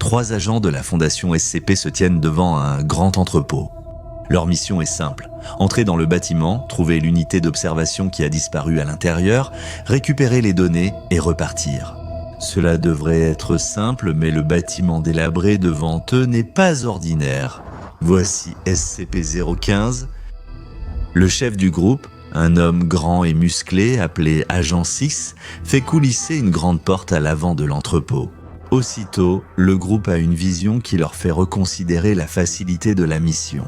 3 agents de la fondation SCP se tiennent devant un grand entrepôt. Leur mission est simple, entrer dans le bâtiment, trouver l'unité d'observation qui a disparu à l'intérieur, récupérer les données et repartir. Cela devrait être simple, mais le bâtiment délabré devant eux n'est pas ordinaire. Voici SCP-015. Le chef du groupe, un homme grand et musclé appelé Agent 6, fait coulisser une grande porte à l'avant de l'entrepôt. Aussitôt, le groupe a une vision qui leur fait reconsidérer la facilité de la mission.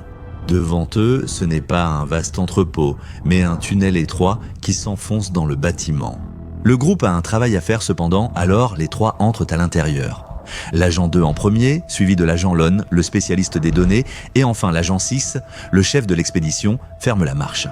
Devant eux, ce n'est pas un vaste entrepôt, mais un tunnel étroit qui s'enfonce dans le bâtiment. Le groupe a un travail à faire cependant, alors les 3 entrent à l'intérieur. L'agent 2 en premier, suivi de l'agent Lon, le spécialiste des données, et enfin l'agent 6, le chef de l'expédition, ferme la marche.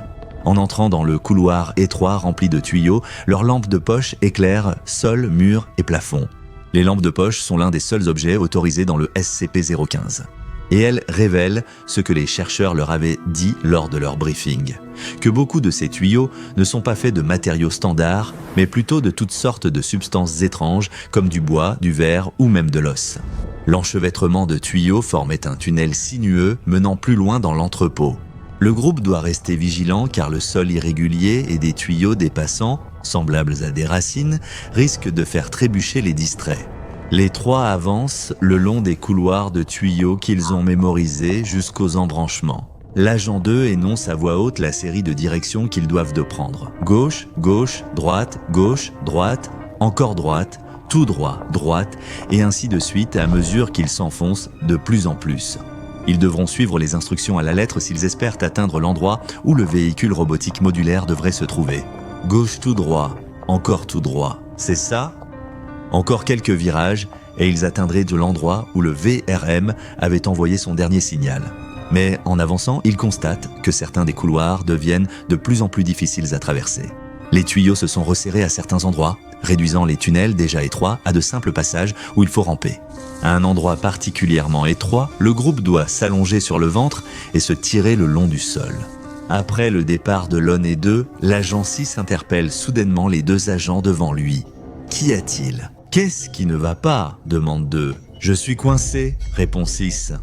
En entrant dans le couloir étroit rempli de tuyaux, leurs lampes de poche éclairent sol, mur et plafond. Les lampes de poche sont l'un des seuls objets autorisés dans le SCP-015. Et elles révèlent ce que les chercheurs leur avaient dit lors de leur briefing, que beaucoup de ces tuyaux ne sont pas faits de matériaux standards, mais plutôt de toutes sortes de substances étranges comme du bois, du verre ou même de l'os. L'enchevêtrement de tuyaux formait un tunnel sinueux menant plus loin dans l'entrepôt. Le groupe doit rester vigilant car le sol irrégulier et des tuyaux dépassant, semblables à des racines, risquent de faire trébucher les distraits. Les 3 avancent le long des couloirs de tuyaux qu'ils ont mémorisés jusqu'aux embranchements. L'agent 2 énonce à voix haute la série de directions qu'ils doivent de prendre. Gauche, gauche, droite, encore droite, tout droit, droite, et ainsi de suite à mesure qu'ils s'enfoncent de plus en plus. Ils devront suivre les instructions à la lettre s'ils espèrent atteindre l'endroit où le véhicule robotique modulaire devrait se trouver. Gauche tout droit, encore tout droit, c'est ça ? Encore quelques virages et ils atteindraient de l'endroit où le VRM avait envoyé son dernier signal. Mais en avançant, ils constatent que certains des couloirs deviennent de plus en plus difficiles à traverser. Les tuyaux se sont resserrés à certains endroits, réduisant les tunnels déjà étroits à de simples passages où il faut ramper. À un endroit particulièrement étroit, le groupe doit s'allonger sur le ventre et se tirer le long du sol. Après le départ de Lon et 2, l'agent 6 interpelle soudainement les 2 agents devant lui. Qu'y a-t-il ? Qu'est-ce qui ne va pas ? Demande 2. Je suis coincé, répond 6.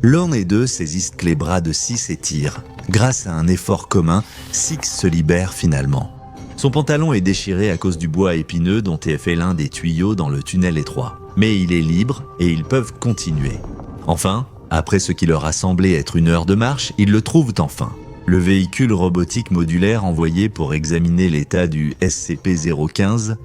Lon et 2 saisissent les bras de 6 et tirent. Grâce à un effort commun, 6 se libère finalement. Son pantalon est déchiré à cause du bois épineux dont est fait l'un des tuyaux dans le tunnel étroit. Mais il est libre et ils peuvent continuer. Enfin, après ce qui leur a semblé être 1 heure de marche, ils le trouvent enfin. Le véhicule robotique modulaire envoyé pour examiner l'état du SCP-015.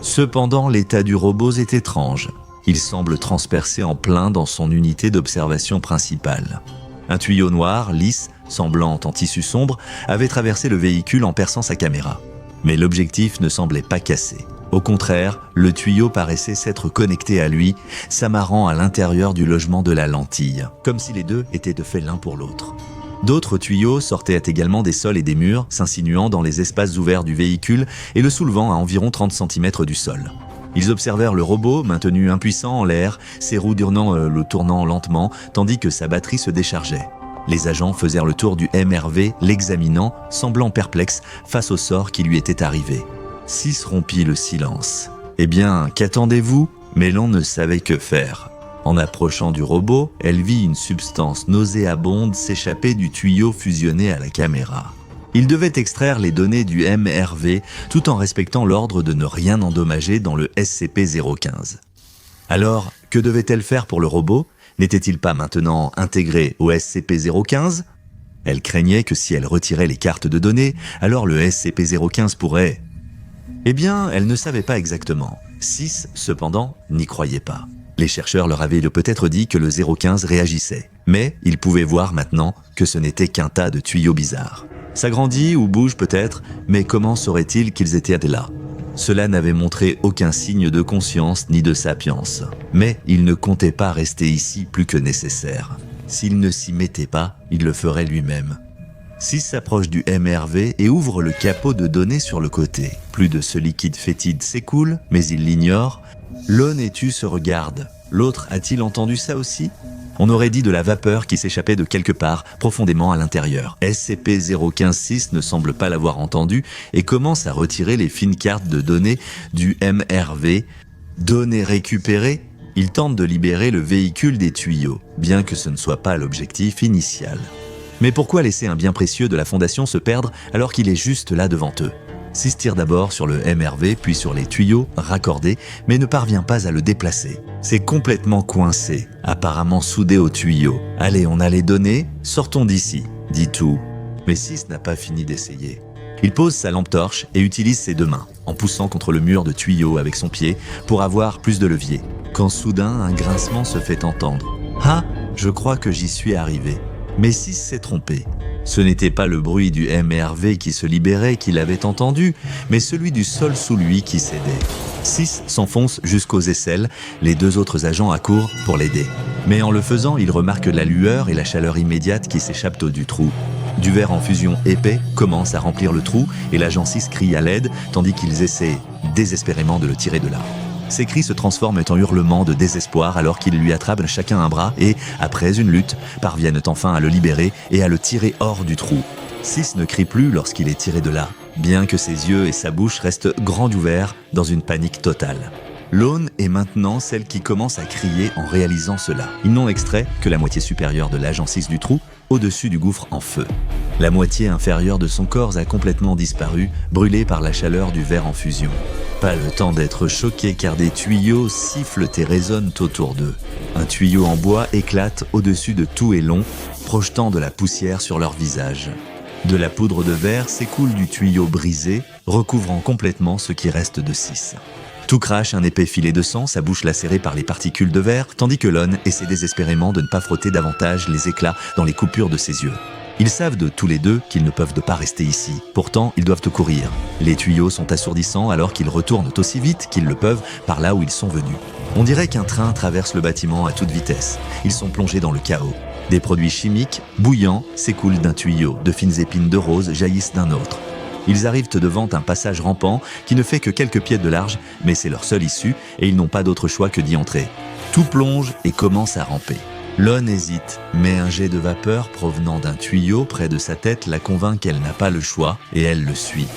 Cependant, l'état du robot est étrange. Il semble transpercé en plein dans son unité d'observation principale. Un tuyau noir, lisse, semblant en tissu sombre, avait traversé le véhicule en perçant sa caméra. Mais l'objectif ne semblait pas cassé. Au contraire, le tuyau paraissait s'être connecté à lui, s'amarrant à l'intérieur du logement de la lentille, comme si les 2 étaient de fait l'un pour l'autre. D'autres tuyaux sortaient également des sols et des murs, s'insinuant dans les espaces ouverts du véhicule et le soulevant à environ 30 cm du sol. Ils observèrent le robot, maintenu impuissant en l'air, ses roues le tournant lentement, tandis que sa batterie se déchargeait. Les agents faisèrent le tour du MRV, l'examinant, semblant perplexe face au sort qui lui était arrivé. 6 rompit le silence. « Eh bien, qu'attendez-vous » Mais l'on ne savait que faire. En approchant du robot, elle vit une substance nauséabonde s'échapper du tuyau fusionné à la caméra. Il devait extraire les données du MRV tout en respectant l'ordre de ne rien endommager dans le SCP-015. Alors, que devait-elle faire pour le robot ? N'était-il pas maintenant intégré au SCP-015 ? Elle craignait que si elle retirait les cartes de données, alors le SCP-015 pourrait... Eh bien, elle ne savait pas exactement. 6, cependant, n'y croyait pas. Les chercheurs leur avaient peut-être dit que le 015 réagissait, mais ils pouvaient voir maintenant que ce n'était qu'un tas de tuyaux bizarres. Ça grandit ou bouge peut-être, mais comment sauraient-ils qu'ils étaient là ? Cela n'avait montré aucun signe de conscience ni de sapience. Mais il ne comptait pas rester ici plus que nécessaire. S'il ne s'y mettait pas, il le ferait lui-même. 6 s'approche du MRV et ouvre le capot de données sur le côté. Plus de ce liquide fétide s'écoule, mais il l'ignore. Lon et Tu se regardent. L'autre a-t-il entendu ça aussi ? On aurait dit de la vapeur qui s'échappait de quelque part, profondément à l'intérieur. SCP-015-6 ne semble pas l'avoir entendu et commence à retirer les fines cartes de données du MRV. Données récupérées ? Il tente de libérer le véhicule des tuyaux, bien que ce ne soit pas l'objectif initial. Mais pourquoi laisser un bien précieux de la Fondation se perdre alors qu'il est juste là devant eux? 6 tire d'abord sur le MRV, puis sur les tuyaux, raccordés, mais ne parvient pas à le déplacer. C'est complètement coincé, apparemment soudé aux tuyaux. « Allez, on a les données, sortons d'ici », dit tout. Mais 6 n'a pas fini d'essayer. Il pose sa lampe torche et utilise ses 2 mains, en poussant contre le mur de tuyaux avec son pied pour avoir plus de levier. Quand soudain, un grincement se fait entendre. « Ah, je crois que j'y suis arrivé. » Mais 6 s'est trompé. Ce n'était pas le bruit du MRV qui se libérait qu'il avait entendu, mais celui du sol sous lui qui cédait. 6 s'enfonce jusqu'aux aisselles, les 2 autres agents accourent pour l'aider. Mais en le faisant, il remarque la lueur et la chaleur immédiate qui s'échappent du trou. Du verre en fusion épais commence à remplir le trou et l'agent 6 crie à l'aide tandis qu'ils essaient désespérément de le tirer de là. Ses cris se transforment en hurlements de désespoir alors qu'ils lui attrapent chacun un bras et, après une lutte, parviennent enfin à le libérer et à le tirer hors du trou. 6 ne crie plus lorsqu'il est tiré de là, bien que ses yeux et sa bouche restent grands ouverts dans une panique totale. Lone est maintenant celle qui commence à crier en réalisant cela. Ils n'ont extrait que la moitié supérieure de l'agent 6 du trou, au-dessus du gouffre en feu. La moitié inférieure de son corps a complètement disparu, brûlée par la chaleur du verre en fusion. Pas le temps d'être choqué car des tuyaux sifflent et résonnent autour d'eux. Un tuyau en bois éclate au-dessus de tout et long, projetant de la poussière sur leur visage. De la poudre de verre s'écoule du tuyau brisé, recouvrant complètement ce qui reste de 6. Tout crache un épais filet de sang, sa bouche lacérée par les particules de verre, tandis que Lone essaie désespérément de ne pas frotter davantage les éclats dans les coupures de ses yeux. Ils savent de tous les deux qu'ils ne peuvent pas rester ici. Pourtant, ils doivent courir. Les tuyaux sont assourdissants alors qu'ils retournent aussi vite qu'ils le peuvent par là où ils sont venus. On dirait qu'un train traverse le bâtiment à toute vitesse. Ils sont plongés dans le chaos. Des produits chimiques, bouillants, s'écoulent d'un tuyau. De fines épines de rose jaillissent d'un autre. Ils arrivent devant un passage rampant qui ne fait que quelques pieds de large, mais c'est leur seule issue et ils n'ont pas d'autre choix que d'y entrer. Tout plonge et commence à ramper. Lone hésite, mais un jet de vapeur provenant d'un tuyau près de sa tête la convainc qu'elle n'a pas le choix et elle le suit.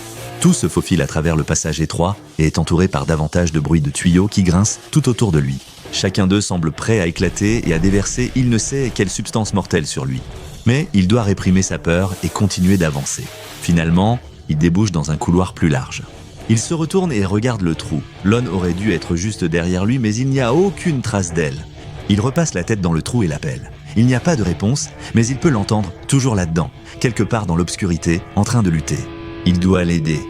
Tout se faufile à travers le passage étroit et est entouré par davantage de bruits de tuyaux qui grincent tout autour de lui. Chacun d'eux semble prêt à éclater et à déverser il ne sait quelle substance mortelle sur lui. Mais il doit réprimer sa peur et continuer d'avancer. Finalement, il débouche dans un couloir plus large. Il se retourne et regarde le trou. Lone aurait dû être juste derrière lui, mais il n'y a aucune trace d'elle. Il repasse la tête dans le trou et l'appelle. Il n'y a pas de réponse, mais il peut l'entendre toujours là-dedans, quelque part dans l'obscurité, en train de lutter. Il doit l'aider.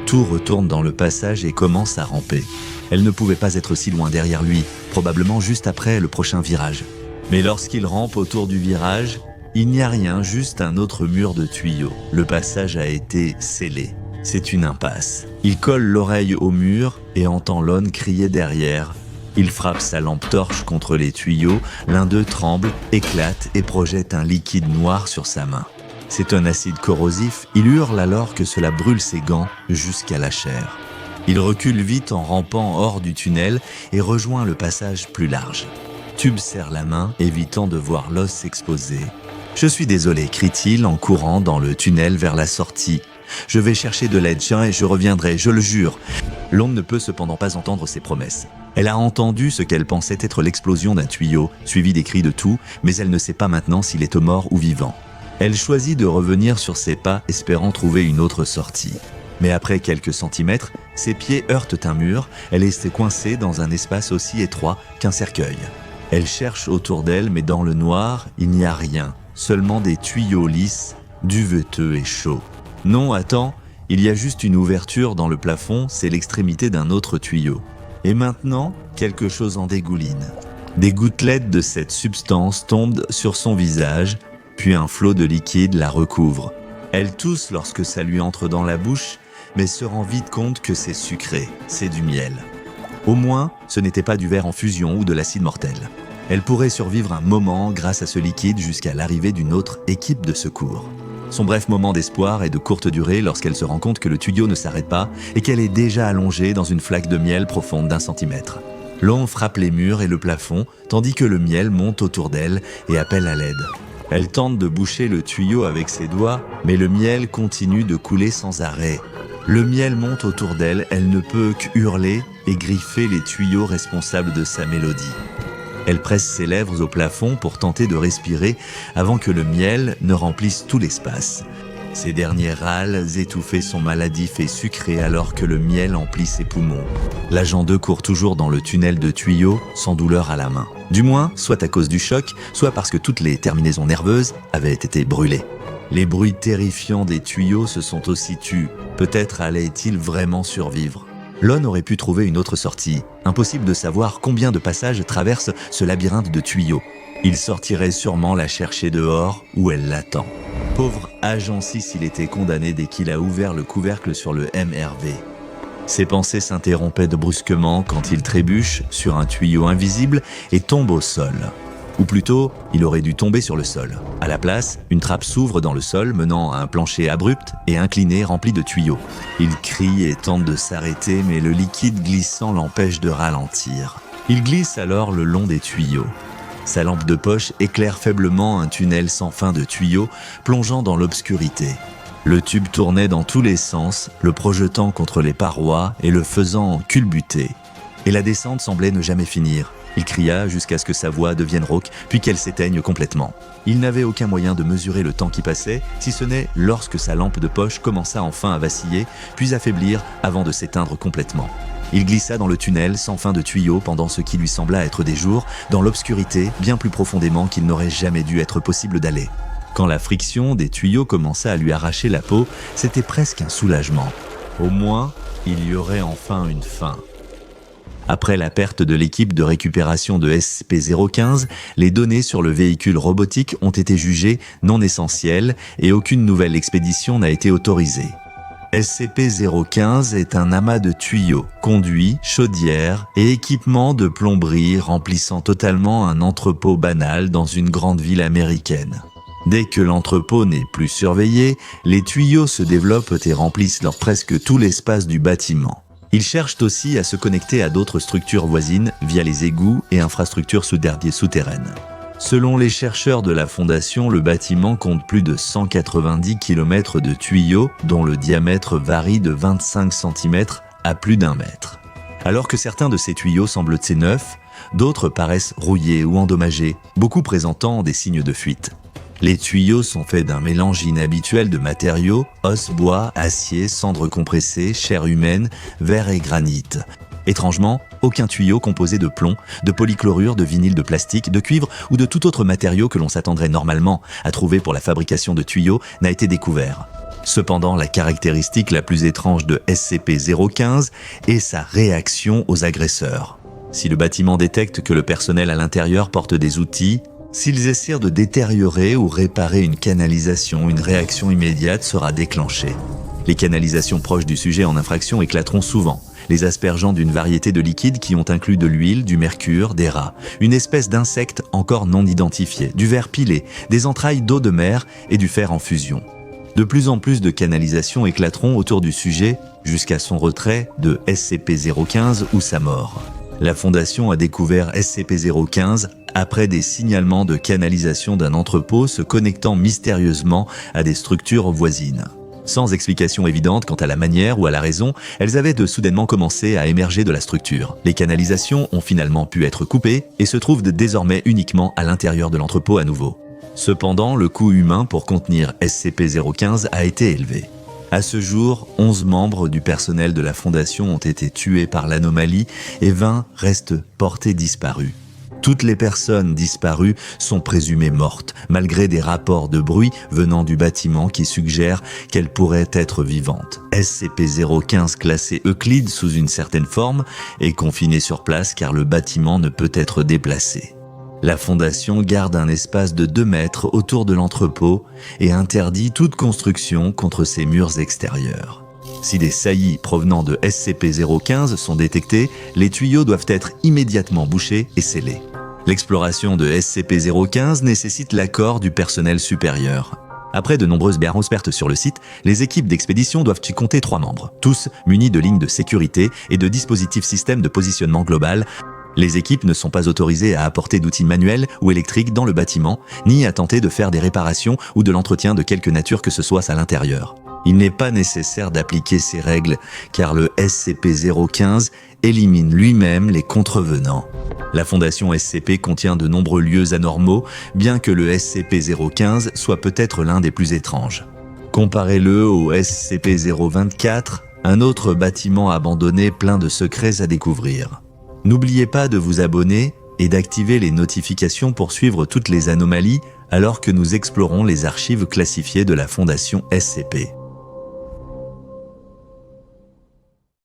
Tout retourne dans le passage et commence à ramper. Elle ne pouvait pas être si loin derrière lui, probablement juste après le prochain virage. Mais lorsqu'il rampe autour du virage, il n'y a rien, juste un autre mur de tuyaux. Le passage a été scellé. C'est une impasse. Il colle l'oreille au mur et entend Lone crier derrière. Il frappe sa lampe torche contre les tuyaux, l'un d'eux tremble, éclate et projette un liquide noir sur sa main. C'est un acide corrosif, il hurle alors que cela brûle ses gants jusqu'à la chair. Il recule vite en rampant hors du tunnel et rejoint le passage plus large. Tube serre la main, évitant de voir l'os s'exposer. « Je suis désolé », crie-t-il en courant dans le tunnel vers la sortie. « Je vais chercher de l'aide, et je reviendrai, je le jure. » Lone ne peut cependant pas entendre ses promesses. Elle a entendu ce qu'elle pensait être l'explosion d'un tuyau, suivi des cris de tout, mais elle ne sait pas maintenant s'il est mort ou vivant. Elle choisit de revenir sur ses pas, espérant trouver une autre sortie. Mais après quelques centimètres, ses pieds heurtent un mur, elle est coincée dans un espace aussi étroit qu'un cercueil. Elle cherche autour d'elle, mais dans le noir, il n'y a rien, seulement des tuyaux lisses, duveteux et chauds. Non, attends, il y a juste une ouverture dans le plafond, c'est l'extrémité d'un autre tuyau. Et maintenant, quelque chose en dégouline. Des gouttelettes de cette substance tombent sur son visage, puis un flot de liquide la recouvre. Elle tousse lorsque ça lui entre dans la bouche, mais se rend vite compte que c'est sucré, c'est du miel. Au moins, ce n'était pas du verre en fusion ou de l'acide mortel. Elle pourrait survivre un moment grâce à ce liquide jusqu'à l'arrivée d'une autre équipe de secours. Son bref moment d'espoir est de courte durée lorsqu'elle se rend compte que le tuyau ne s'arrête pas et qu'elle est déjà allongée dans une flaque de miel profonde d'1 centimètre. L'eau frappe les murs et le plafond, tandis que le miel monte autour d'elle et appelle à l'aide. Elle tente de boucher le tuyau avec ses doigts, mais le miel continue de couler sans arrêt. Le miel monte autour d'elle, elle ne peut qu'hurler et griffer les tuyaux responsables de sa mélodie. Elle presse ses lèvres au plafond pour tenter de respirer avant que le miel ne remplisse tout l'espace. Ses derniers râles étouffaient son maladif et sucré alors que le miel emplit ses poumons. L'agent 2 court toujours dans le tunnel de tuyaux, sans douleur à la main. Du moins, soit à cause du choc, soit parce que toutes les terminaisons nerveuses avaient été brûlées. Les bruits terrifiants des tuyaux se sont aussi tus. Peut-être allait-il vraiment survivre. Lon aurait pu trouver une autre sortie. Impossible de savoir combien de passages traversent ce labyrinthe de tuyaux. Il sortirait sûrement la chercher dehors, où elle l'attend. Pauvre agent 6, il était condamné dès qu'il a ouvert le couvercle sur le MRV. Ses pensées s'interrompaient brusquement quand il trébuche sur un tuyau invisible et tombe au sol. Ou plutôt, il aurait dû tomber sur le sol. À la place, une trappe s'ouvre dans le sol menant à un plancher abrupt et incliné rempli de tuyaux. Il crie et tente de s'arrêter, mais le liquide glissant l'empêche de ralentir. Il glisse alors le long des tuyaux. Sa lampe de poche éclaire faiblement un tunnel sans fin de tuyaux, plongeant dans l'obscurité. Le tube tournait dans tous les sens, le projetant contre les parois et le faisant culbuter. Et la descente semblait ne jamais finir. Il cria jusqu'à ce que sa voix devienne rauque, puis qu'elle s'éteigne complètement. Il n'avait aucun moyen de mesurer le temps qui passait, si ce n'est lorsque sa lampe de poche commença enfin à vaciller, puis à faiblir avant de s'éteindre complètement. Il glissa dans le tunnel sans fin de tuyaux pendant ce qui lui sembla être des jours, dans l'obscurité bien plus profondément qu'il n'aurait jamais dû être possible d'aller. Quand la friction des tuyaux commença à lui arracher la peau, c'était presque un soulagement. Au moins, il y aurait enfin une fin. Après la perte de l'équipe de récupération de SCP-015, les données sur le véhicule robotique ont été jugées non essentielles et aucune nouvelle expédition n'a été autorisée. SCP-015 est un amas de tuyaux, conduits, chaudières et équipements de plomberie remplissant totalement un entrepôt banal dans une grande ville américaine. Dès que l'entrepôt n'est plus surveillé, les tuyaux se développent et remplissent presque tout l'espace du bâtiment. Ils cherchent aussi à se connecter à d'autres structures voisines via les égouts et infrastructures souterraines. Selon les chercheurs de la Fondation, le bâtiment compte plus de 190 km de tuyaux dont le diamètre varie de 25 cm à plus d'1 mètre. Alors que certains de ces tuyaux semblent neufs, d'autres paraissent rouillés ou endommagés, beaucoup présentant des signes de fuite. Les tuyaux sont faits d'un mélange inhabituel de matériaux, os, bois, acier, cendres compressées, chair humaine, verre et granit. Étrangement, aucun tuyau composé de plomb, de polychlorure, de vinyle de plastique, de cuivre ou de tout autre matériau que l'on s'attendrait normalement à trouver pour la fabrication de tuyaux n'a été découvert. Cependant, la caractéristique la plus étrange de SCP-015 est sa réaction aux agresseurs. Si le bâtiment détecte que le personnel à l'intérieur porte des outils, s'ils essaient de détériorer ou réparer une canalisation, une réaction immédiate sera déclenchée. Les canalisations proches du sujet en infraction éclateront souvent, les aspergeant d'une variété de liquides qui ont inclus de l'huile, du mercure, des rats, une espèce d'insecte encore non identifié, du verre pilé, des entrailles d'eau de mer et du fer en fusion. De plus en plus de canalisations éclateront autour du sujet jusqu'à son retrait de SCP-015 ou sa mort. La Fondation a découvert SCP-015 après des signalements de canalisation d'un entrepôt se connectant mystérieusement à des structures voisines. Sans explication évidente quant à la manière ou à la raison, elles avaient soudainement commencé à émerger de la structure. Les canalisations ont finalement pu être coupées et se trouvent désormais uniquement à l'intérieur de l'entrepôt à nouveau. Cependant, le coût humain pour contenir SCP-015 a été élevé. À ce jour, 11 membres du personnel de la Fondation ont été tués par l'anomalie et 20 restent portés disparus. Toutes les personnes disparues sont présumées mortes, malgré des rapports de bruit venant du bâtiment qui suggèrent qu'elles pourraient être vivantes. SCP-015 classé Euclide sous une certaine forme est confiné sur place car le bâtiment ne peut être déplacé. La Fondation garde un espace de 2 mètres autour de l'entrepôt et interdit toute construction contre ses murs extérieurs. Si des saillies provenant de SCP-015 sont détectées, les tuyaux doivent être immédiatement bouchés et scellés. L'exploration de SCP-015 nécessite l'accord du personnel supérieur. Après de nombreuses pertes sur le site, les équipes d'expédition doivent y compter 3 membres, tous munis de lignes de sécurité et de dispositifs système de positionnement global. Les équipes ne sont pas autorisées à apporter d'outils manuels ou électriques dans le bâtiment, ni à tenter de faire des réparations ou de l'entretien de quelque nature que ce soit à l'intérieur. Il n'est pas nécessaire d'appliquer ces règles car le SCP-015 élimine lui-même les contrevenants. La fondation SCP contient de nombreux lieux anormaux, bien que le SCP-015 soit peut-être l'un des plus étranges. Comparez-le au SCP-024, un autre bâtiment abandonné plein de secrets à découvrir. N'oubliez pas de vous abonner et d'activer les notifications pour suivre toutes les anomalies alors que nous explorons les archives classifiées de la Fondation SCP.